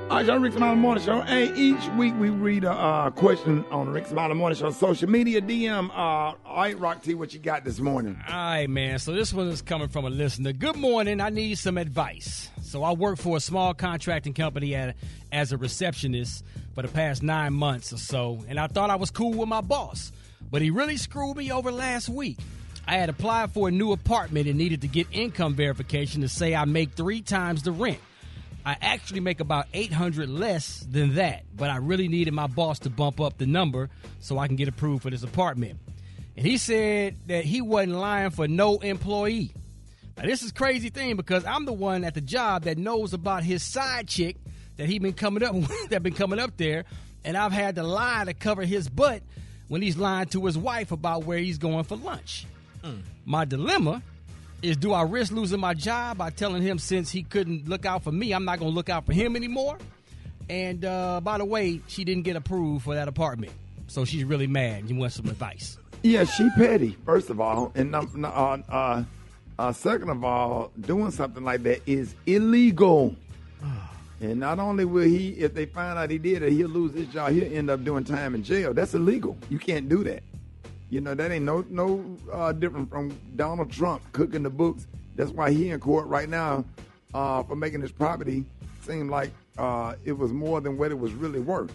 All right, y'all, Rickey Smiley Morning Show. Hey, each week we read a question on the Rickey Smiley Morning Show social media DM. All right, Rock T, what you got this morning? All right, man. So this one is coming from a listener. Good morning. I need some advice. So I work for a small contracting company as a receptionist for the past 9 months or so, and I thought I was cool with my boss, but he really screwed me over last week. I had applied for a new apartment and needed to get income verification to say I make 3 times the rent. I actually make about $800 less than that, but I really needed my boss to bump up the number so I can get approved for this apartment. And he said that he wasn't lying for no employee. Now, this is a crazy thing because I'm the one at the job that knows about his side chick that he been coming up there, and I've had to lie to cover his butt when he's lying to his wife about where he's going for lunch. My dilemma is, do I risk losing my job by telling him since he couldn't look out for me, I'm not going to look out for him anymore? And by the way, she didn't get approved for that apartment, so she's really mad. You want some advice? Yeah, she petty, first of all. And second of all, doing something like that is illegal. And not only will he, if they find out he did it, he'll lose his job. He'll end up doing time in jail. That's illegal. You can't do that. That ain't no different from Donald Trump cooking the books. That's why he in court right now for making his property seem like it was more than what it was really worth.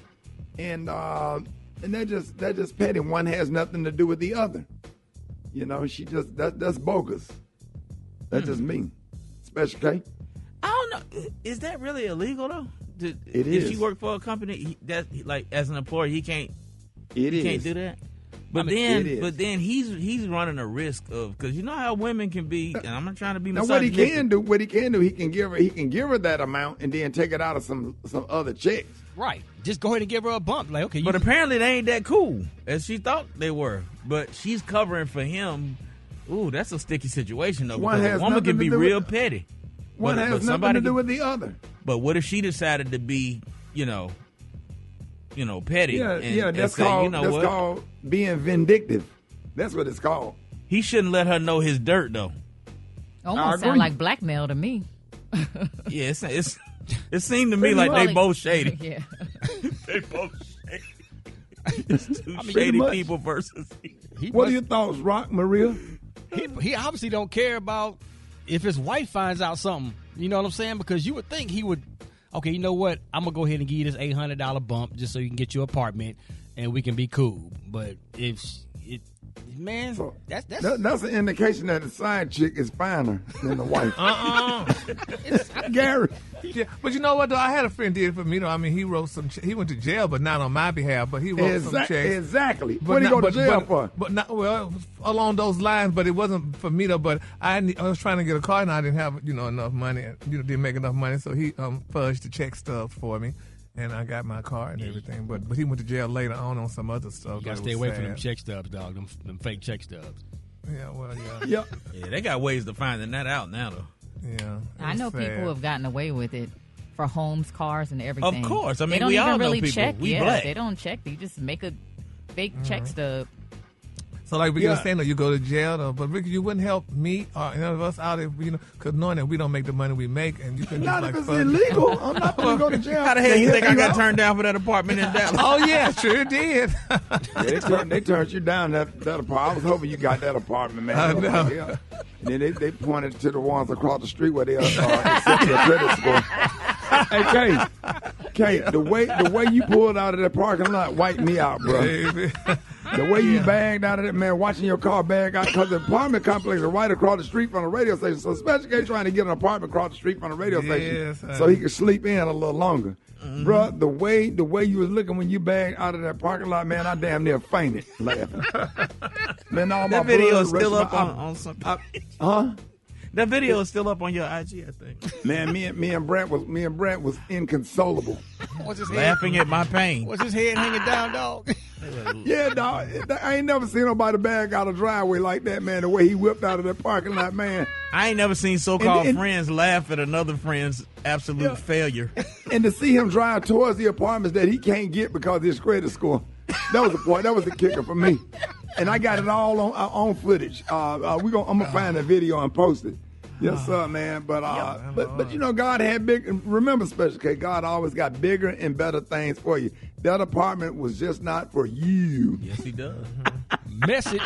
And that just petty. One has nothing to do with the other. That's bogus. That's just me. Special K. I don't know. Is that really illegal though? It if is. If you work for a company as an employee, he can't. He can't do that. But then he's running a risk of, because you know how women can be, and I'm not trying to be misogynistic. Now what he can do, he can give her that amount and then take it out of some other checks. Right. Just go ahead and give her a bump. Like, okay. But apparently they ain't that cool as she thought they were. But she's covering for him. Ooh, that's a sticky situation though. Because a woman can be real petty. One has nothing to do with the other. But what if she decided to be, petty? That's called being vindictive. That's what it's called. He shouldn't let her know his dirt, though. Almost sound like blackmail to me. Yeah, it seemed to me like they both shady. Yeah. They both shady. It's two shady people versus. What are your thoughts, Rock Maria? He obviously don't care about if his wife finds out something. You know what I'm saying? Because you would think he would. Okay, you know what? I'm going to go ahead and give you this $800 bump just so you can get your apartment and we can be cool. But that's an indication that the side chick is finer than the wife. Gary. Yeah, but you know what, though? I had a friend did it for me, though. I mean, he wrote he went to jail, but not on my behalf, but he wrote some checks. Exactly. What did he go to jail for? But not, well, along those lines, but it wasn't for me, though. But I was trying to get a car, and I didn't have, enough money. Didn't make enough money, so he fudged the check stuff for me. And I got my car and everything, but he went to jail later on some other stuff. You gotta stay away from them check stubs, dog. Them fake check stubs. Yeah, well, yeah. Yep. Yeah, they got ways to finding that out now, though. Yeah. I know people have gotten away with it for homes, cars, and everything. Of course. I mean, they don't we even all really know people. check. We black. They don't check. You just make a fake check stub. So like we were saying, you go to jail, but Ricky, you wouldn't help me or any of us out if because knowing that we don't make the money we make, and you can Not just if like it's illegal. I'm not going to go to jail. How the hell you think I got turned down for that apartment in Dallas? Oh yeah, sure did. They turned you down that apartment. I was hoping you got that apartment, man. I know. Yeah. And then they pointed to the ones across the street where they accept your credit score. Hey, Kate, the way you pulled out of that parking lot wiped me out, bro. The way you bagged out of it, man, watching your car bag out, because the apartment complex is right across the street from the radio station. So Special K trying to get an apartment across the street from the radio station so he could sleep in a little longer. Mm-hmm. Bro, the way you was looking when you bagged out of that parking lot, man, I damn near fainted laughing. Man, all that my video blood is still rushed up on something. Huh? That video is still up on your IG, I think. Man, me and Brett was inconsolable. What's his laughing at my pain. What's his head hanging down, dog? Yeah, dog. I ain't never seen nobody bag out a driveway like that, man. The way he whipped out of that parking lot, man. I ain't never seen so-called friends laugh at another friend's absolute failure. And to see him drive towards the apartments that he can't get because of his credit score, that was the point. That was the kicker for me. And I got it all on footage. I'm gonna find the video and post it. Yes, sir, man. But you know, God had big. Remember, Special K, God always got bigger and better things for you. That apartment was just not for you. Yes, he does. Message.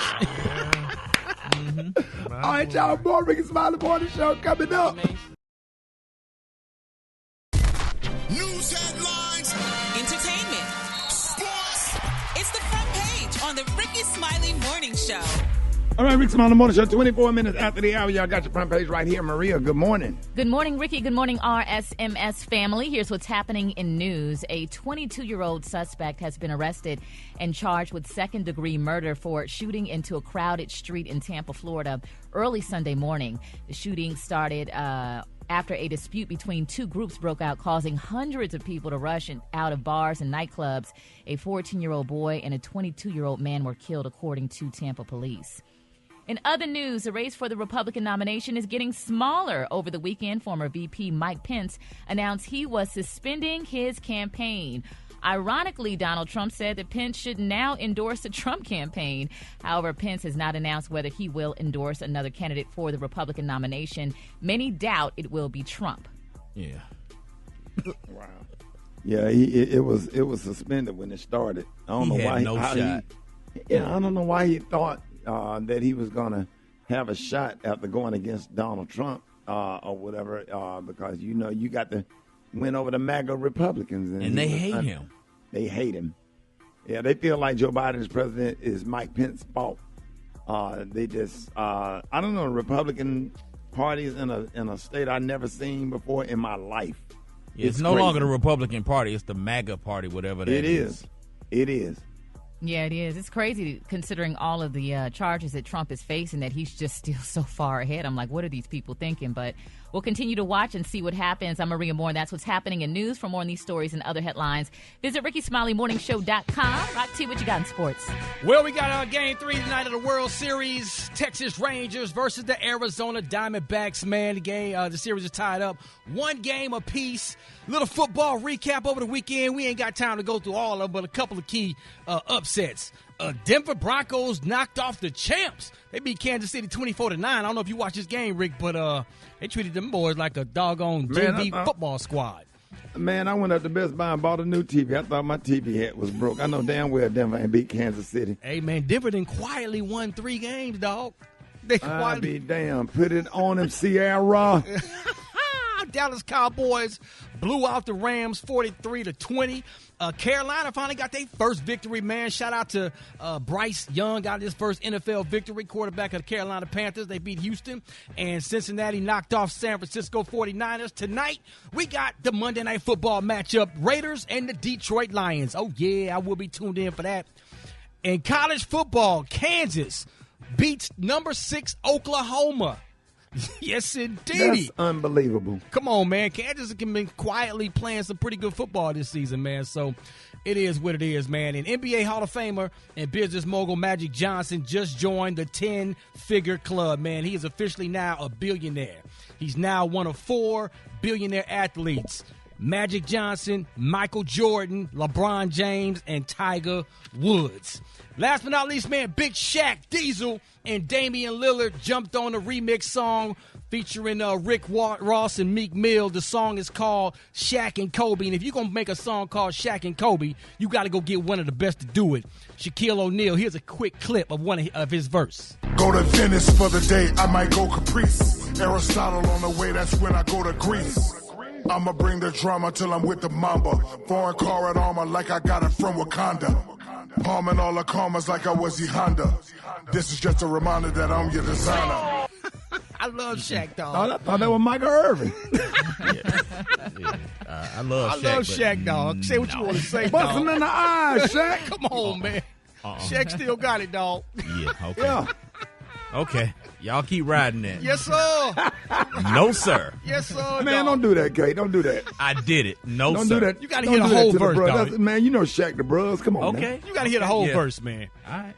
All right, y'all. More Rickey Smiley Morning Show coming up. News headlines. Entertainment. Sports. It's the front page on the Rickey Smiley Morning Show. All right, Rickey Smiley Morning Show, 24 minutes after the hour. Y'all got your front page right here. Maria, good morning. Good morning, Ricky. Good morning, RSMS family. Here's what's happening in news. A 22-year-old suspect has been arrested and charged with second-degree murder for shooting into a crowded street in Tampa, Florida, early Sunday morning. The shooting started after a dispute between two groups broke out, causing hundreds of people to rush out of bars and nightclubs. A 14-year-old boy and a 22-year-old man were killed, according to Tampa police. In other news, the race for the Republican nomination is getting smaller. Over the weekend, former VP Mike Pence announced he was suspending his campaign. Ironically, Donald Trump said that Pence should now endorse the Trump campaign. However, Pence has not announced whether he will endorse another candidate for the Republican nomination. Many doubt it will be Trump. Yeah. Wow. Yeah, it was suspended when it started. I don't know why. I don't know why he thought that he was going to have a shot after going against Donald Trump or whatever, because, you know, you got to win over the MAGA Republicans. And they hate him. They hate him. Yeah, they feel like Joe Biden's president is Mike Pence's fault. They just, I don't know, Republican parties in a state I've never seen before in my life. It's no longer the Republican Party. It's the MAGA Party, whatever that is. It is. Yeah, it is. It's crazy considering all of the charges that Trump is facing, that he's just still so far ahead. I'm like, what are these people thinking? But we'll continue to watch and see what happens. I'm Maria Moore, and that's what's happening in news. For more on these stories and other headlines, visit RickeySmileyMorningShow.com. Rock T, what you got in sports? Well, we got Game 3 tonight of the World Series. Texas Rangers versus the Arizona Diamondbacks, man. The series is tied up 1 game apiece. Little football recap over the weekend. We ain't got time to go through all of them, but a couple of key upsets. Denver Broncos knocked off the champs. They beat Kansas City 24-9. I don't know if you watched this game, Rick, but they treated them boys like a doggone JV football squad. Man, I went up to Best Buy and bought a new TV. I thought my TV hat was broke. I know damn well Denver ain't beat Kansas City. Hey, man, Denver then quietly won 3 games, dog. I'll be damn. Put it on him, Sierra. Dallas Cowboys blew out the Rams 43-20. Carolina finally got their first victory, man. Shout out to Bryce Young, got his first NFL victory, quarterback of the Carolina Panthers. They beat Houston, and Cincinnati knocked off San Francisco 49ers. Tonight, we got the Monday Night Football matchup, Raiders and the Detroit Lions. Oh, yeah, I will be tuned in for that. In college football, Kansas beats number 6 Oklahoma. Yes, indeed. That's unbelievable. Come on, man. Kansas has been quietly playing some pretty good football this season, man. So it is what it is, man. And NBA Hall of Famer and business mogul Magic Johnson just joined the 10-figure club, man. He is officially now a billionaire. He's now one of 4 billionaire athletes. Magic Johnson, Michael Jordan, LeBron James, and Tiger Woods. Last but not least, man, Big Shaq, Diesel, and Damian Lillard jumped on a remix song featuring Rick Ross and Meek Mill. The song is called Shaq and Kobe. And if you're going to make a song called Shaq and Kobe, you got to go get one of the best to do it. Shaquille O'Neal, here's a quick clip of one of his verse. Go to Venice for the day, I might go Caprice. Aristotle on the way, that's when I go to Greece. I'ma bring the drama till I'm with the Mamba. Foreign car and armor like I got it from Wakanda. Palming all the commas like I was E Honda. This is just a reminder that I'm your designer. I love Shaq, dog. I thought that was Michael Irvin. I love Shaq, dog. Say what you want to say, Bust dog. him in the eye, Shaq. Come on, man. Shaq still got it, dog. Yeah, okay. Yeah. Okay. Y'all keep riding that. Yes, sir. No, sir. Yes, sir. Man, dog. don't do that, Kate. Don't do that. I did it. No, Don't sir. do that. You gotta Don't hear the do that whole to verse, bro. dog. That's- Man, you know Shaq the Bros. Come on, Okay. man. You got to hear the whole Yeah. verse, man. All right.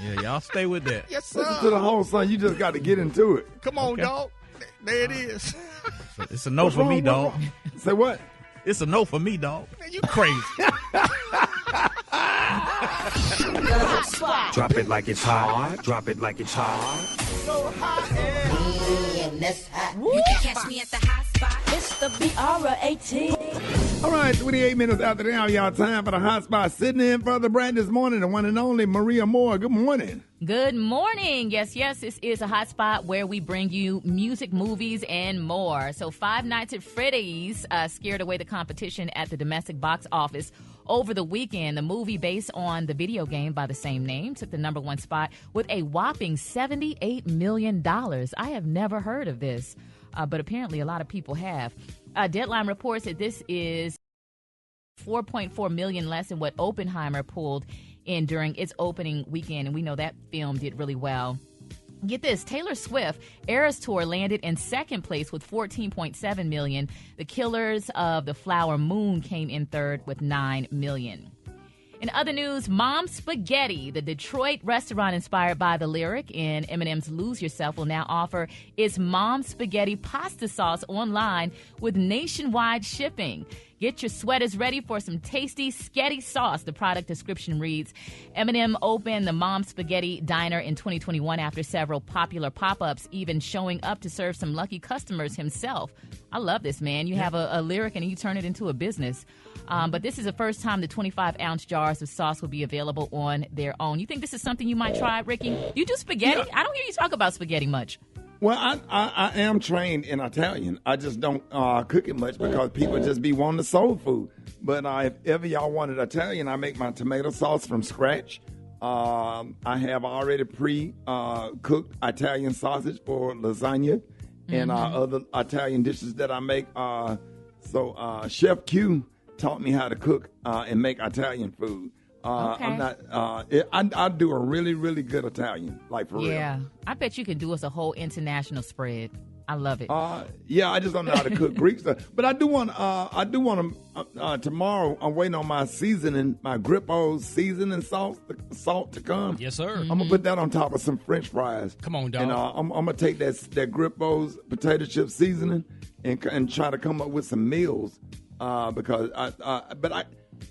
Yeah, y'all stay with that. Yes, sir. Listen to the whole song. You just got to get into it. Come on, Okay. dog. There it is. It's a no What's for wrong? me, What's dog. wrong? Say what? It's a no for me, dog. Man, you crazy. Drop it like it's hot. Drop it like it's hot. You can catch me at the hot spot. It's the BR18. All right, 28 minutes after the hour, y'all. Time for the hot spot. Sitting in for the brand this morning, the one and only Maria Moore. Good morning. Good morning. Yes, this is a hot spot where we bring you music, movies, and more. So Five Nights at Freddy's scared away the competition at the domestic box office over the weekend. The movie, based on the video game by the same name, took the #1 spot with a whopping $78 million. I have never heard of this, but apparently a lot of people have. Deadline reports that this is 4.4 million less than what Oppenheimer pulled in during its opening weekend, and we know that film did really well. Get this, Taylor Swift Eras Tour landed in second place with 14.7 million. The Killers of the Flower Moon came in third with 9 million. In other news, Mom Spaghetti, the Detroit restaurant inspired by the lyric in Eminem's Lose Yourself, will now offer its Mom Spaghetti pasta sauce online with nationwide shipping. Get your sweaters ready for some tasty, sketty sauce. The product description reads, Eminem opened the Mom Spaghetti Diner in 2021 after several popular pop-ups, even showing up to serve some lucky customers himself. I love this, man. You have a lyric and you turn it into a business. But this is the first time the 25-ounce jars of sauce will be available on their own. You think this is something you might try, Ricky? You do spaghetti? Yeah. I don't hear you talk about spaghetti much. Well, I am trained in Italian. I just don't cook it much because people just be wanting the soul food. But if ever y'all wanted Italian, I make my tomato sauce from scratch. I have already pre-cooked Italian sausage for lasagna and other Italian dishes that I make. So Chef Q taught me how to cook and make Italian food. Okay. I'm not. I do a really, really good Italian, like for real. Yeah, I bet you can do us a whole international spread. I love it. Yeah, I just don't know how to cook Greek stuff, but I do want. Tomorrow, I'm waiting on my seasoning, my Grippo's seasoning salt to come. Yes, sir. I'm gonna put that on top of some French fries. Come on, dog. And I'm gonna take that Grippo's potato chip seasoning and try to come up with some meals because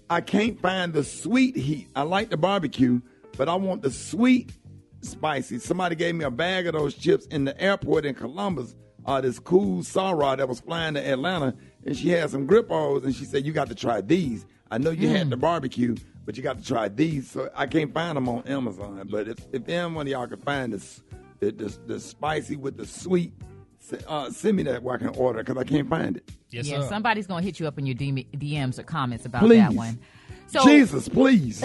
I can't find the sweet heat. I like the barbecue, but I want the sweet spicy. Somebody gave me a bag of those chips in the airport in Columbus. This cool Sarah that was flying to Atlanta, and she had some Grippos, and she said, you got to try these. I know you had the barbecue, but you got to try these. So I can't find them on Amazon. But if anyone of y'all can find the spicy with the sweet, send me that where I can order because I can't find it. Yes, yeah, sir. somebody's going to hit you up in your DMs or comments about Please. that one. So, Jesus, please.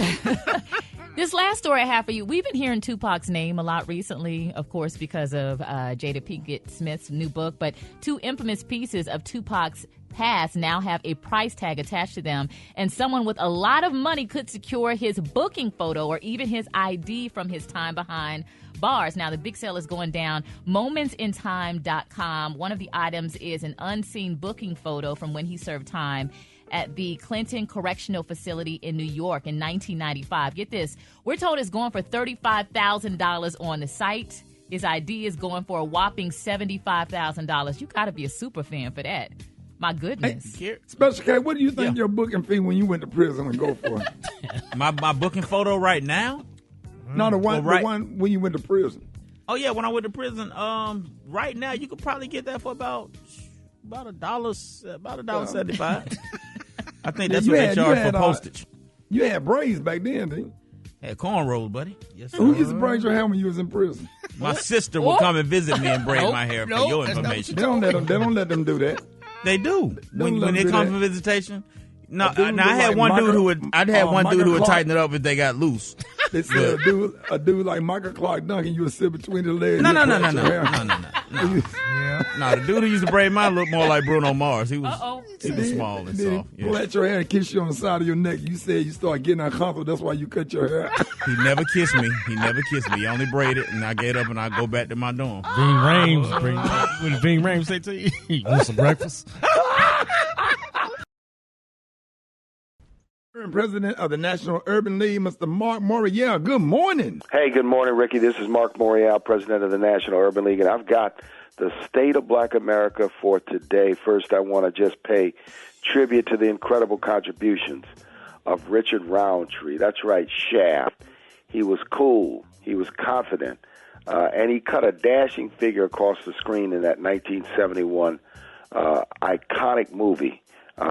This last story I have for you, we've been hearing Tupac's name a lot recently, of course, because of Jada Pinkett Smith's new book. But two infamous pieces of Tupac's past now have a price tag attached to them. And someone with a lot of money could secure his booking photo or even his ID from his time behind bars. Now, the big sale is going down. Momentintime.com. One of the items is an unseen booking photo from when he served time at the Clinton Correctional Facility in New York in 1995. Get this. We're told it's going for $35,000 on the site. His ID is going for a whopping $75,000. You got to be a super fan for that. My goodness. Special K, what do you think your booking fee when you went to prison would go for? My booking photo right now? No, the one Well, the one when you went to prison. Oh yeah, when I went to prison, right now you could probably get that for about $1.75. I think that's what they charge for postage. You had braids back then, didn't you? Had cornrows, buddy. Yes, sir. Who used to braid your hair when you was in prison? My sister would come and visit me and braid my hair for your information. They don't let them do that. They do. When they do come that. for visitation. No, A dude now I had like one dude who Michael- would. I'd have one dude who would Michael tighten it up if they got loose. They said a dude like Michael Clark Duncan, you would sit between the legs. No. He'd No, plait your hair. the dude who used to braid mine looked more like Bruno Mars. He was small and Then soft. he plait your hair and kiss you on the side of your neck. You said you start getting uncomfortable. That's why you cut your hair. He never kissed me. He only braided, and I get up and I go back to my dorm. Ving Rhames, what did Ving Rhames say to you? You want some breakfast? President of the National Urban League, Mr. Mark Morial. Good morning. Hey, good morning, Ricky. This is Mark Morial, president of the National Urban League, and I've got the state of Black America for today. First, I want to just pay tribute to the incredible contributions of Richard Roundtree. That's right, Shaft. He was cool. He was confident. And he cut a dashing figure across the screen in that 1971 iconic movie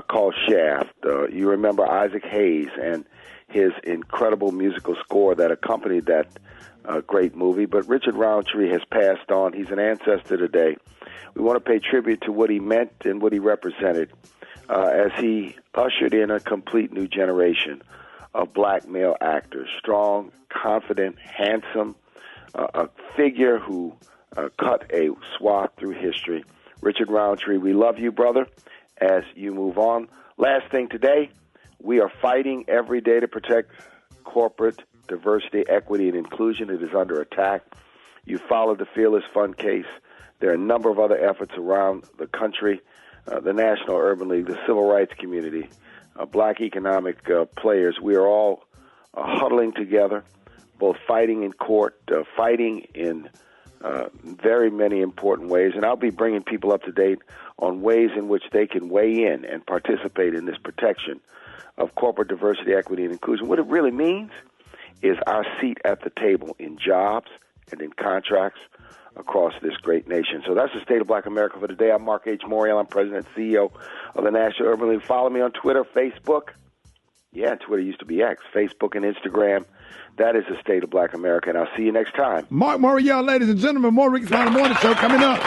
called Shaft. You remember Isaac Hayes and his incredible musical score that accompanied that great movie. But Richard Roundtree has passed on. He's an ancestor today. We want to pay tribute to what he meant and what he represented as he ushered in a complete new generation of black male actors. Strong, confident, handsome, a figure who cut a swath through history. Richard Roundtree, we love you, brother, as you move on. Last thing today, we are fighting every day to protect corporate diversity, equity, and inclusion. It is under attack. You followed the Fearless Fund case. There are a number of other efforts around the country, the National Urban League, the civil rights community, black economic players. We are all huddling together, both fighting in court, fighting in very many important ways. And I'll be bringing people up to date on ways in which they can weigh in and participate in this protection of corporate diversity, equity, and inclusion. What it really means is our seat at the table in jobs and in contracts across this great nation. So that's the state of Black America for today. I'm Mark H. Morial. I'm President and CEO of the National Urban League. Follow me on Twitter, Facebook. Yeah, Twitter used to be X. Facebook and Instagram. That is the state of Black America, and I'll see you next time. Mark Morial, ladies and gentlemen, more Rickey Smiley Morning Show coming up.